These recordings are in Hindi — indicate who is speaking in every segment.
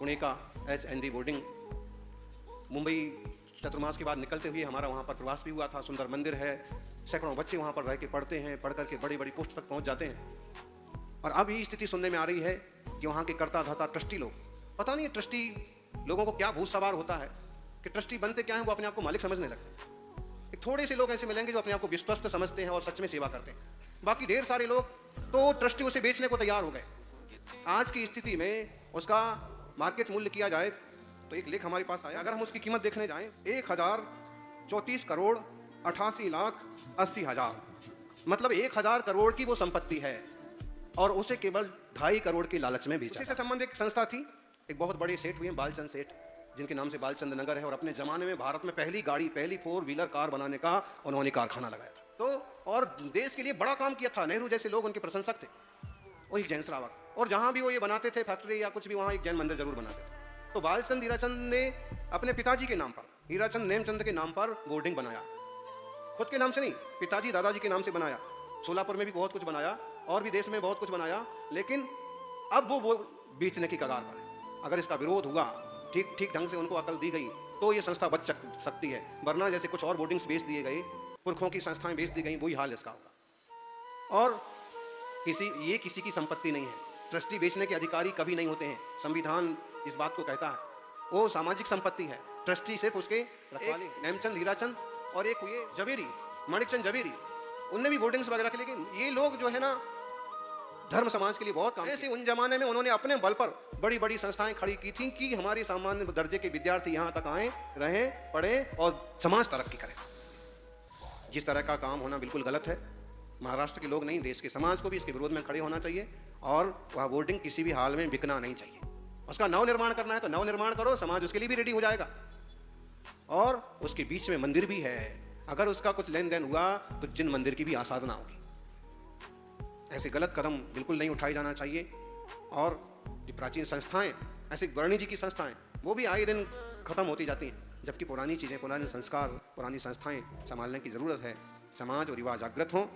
Speaker 1: पुणे का HND बोर्डिंग, मुंबई चतुर्मास के बाद निकलते हुए हमारा वहाँ पर प्रवास भी हुआ था। सुंदर मंदिर है, सैकड़ों बच्चे वहाँ पर रह के पढ़ते हैं, पढ़ करके बड़ी बड़ी पोस्ट तक पहुँच जाते हैं। और अब ये स्थिति सुनने में आ रही है कि वहाँ के कर्ता धर्ता ट्रस्टी लोग, पता नहीं ट्रस्टी लोगों को क्या भूत सवार होता है कि ट्रस्टी बनते क्या है, वो अपने आप को मालिक समझने लगते हैं। एक थोड़े से लोग ऐसे मिलेंगे जो अपने आप को विश्वस्त समझते हैं और सच में सेवा करते हैं, बाकी ढेर सारे लोग तो ट्रस्टी उसे बेचने को तैयार हो गए। आज की स्थिति में उसका मार्केट मूल्य किया जाए तो एक लेख हमारे पास आया, अगर हम उसकी कीमत देखने जाएं 1034 करोड़ 88,80,000, मतलब 1000 करोड़ की वो संपत्ति है और उसे केवल 2.5 करोड़ के लालच में बेचा। इससे संबंध एक संस्था थी, एक बहुत बड़े सेठ हुए बालचंद सेठ, जिनके नाम से बालचंद नगर है, और अपने जमाने में भारत में पहली 4 व्हीलर कार बनाने का उन्होंने कारखाना लगाया था। तो और देश के लिए बड़ा काम किया था, नेहरू जैसे लोग उनके प्रशंसक थे, और एक जैन श्रावक, और जहां भी वो ये बनाते थे फैक्ट्री या कुछ भी, वहां एक जैन मंदिर जरूर बनाते थे। तो बालचंद हीराचंद ने अपने पिताजी के नाम पर, हीराचंद नेमचंद के नाम पर बोर्डिंग बनाया, खुद के नाम से नहीं, पिताजी दादाजी के नाम से बनाया। सोलापुर में भी बहुत कुछ बनाया और भी देश में बहुत कुछ बनाया, लेकिन अब वो बेचने की कगार पर है। अगर इसका विरोध हुआ, ठीक ढंग से उनको अकल दी गई, तो ये संस्था बच सकती है, वरना जैसे कुछ और बोर्डिंग्स बेच दिए गए, पुरखों की संस्थाएं बेच दी गई, वही हाल इसका होगा। और ये किसी की संपत्ति नहीं है, ट्रस्टी बेचने के अधिकारी कभी नहीं होते हैं, संविधान इस बात को कहता है। वो सामाजिक संपत्ति है, ट्रस्टी सिर्फ उसके रखवाले। नेमचंद हीराचंद और एक ये जवेरी, माणिकचंद जवेरी, उनने भी बोर्डिंग्स वगैरह रखे, लेकिन ये लोग जो है ना धर्म समाज के लिए बहुत काम। ऐसे उन जमाने में उन्होंने अपने बल पर बड़ी बड़ी संस्थाएं खड़ी की थी कि हमारे सामान्य दर्जे के विद्यार्थी यहाँ तक आए, रहें, पढ़ें और समाज तरक्की करे। जिस तरह का काम होना बिल्कुल गलत है। महाराष्ट्र के लोग नहीं, देश के समाज को भी इसके विरोध में खड़े होना चाहिए, और वह बोर्डिंग किसी भी हाल में बिकना नहीं चाहिए। उसका नव निर्माण करना है तो नव निर्माण करो, समाज उसके लिए भी रेडी हो जाएगा। और उसके बीच में मंदिर भी है, अगर उसका कुछ लेन देन हुआ तो जिन मंदिर की भी आसाधना होगी। ऐसे गलत कदम बिल्कुल नहीं उठाए जाना चाहिए। और ये प्राचीन संस्थाएं, ऐसे वर्णी जी की संस्थाएं, वो भी आए दिन खत्म होती जाती हैं, जबकि पुरानी चीज़ें, पुराने संस्कार, पुरानी संस्थाएं संभालने की ज़रूरत है। समाज और युवा जागृत हों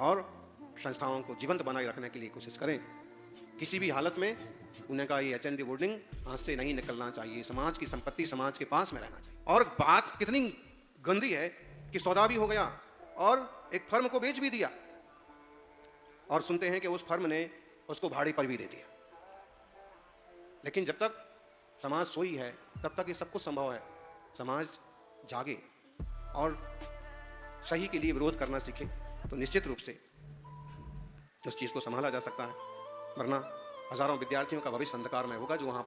Speaker 1: और संस्थाओं को जीवंत बनाए रखने के लिए कोशिश करें। किसी भी हालत में उन्हें का ये HND बोर्डिंग हाथ से नहीं निकलना चाहिए। समाज की संपत्ति समाज के पास में रहना चाहिए। और बात कितनी गंदी है कि सौदा भी हो गया और एक फर्म को बेच भी दिया, और सुनते हैं कि उस फर्म ने उसको भाड़े पर भी दे दिया। लेकिन जब तक समाज सोई है तब तक ये सब कुछ संभव है। समाज जागे और सही के लिए विरोध करना सीखे तो निश्चित रूप से उस चीज़ को संभाला जा सकता है, वरना हजारों विद्यार्थियों का भविष्य अंधकारमय होगा जो वहाँ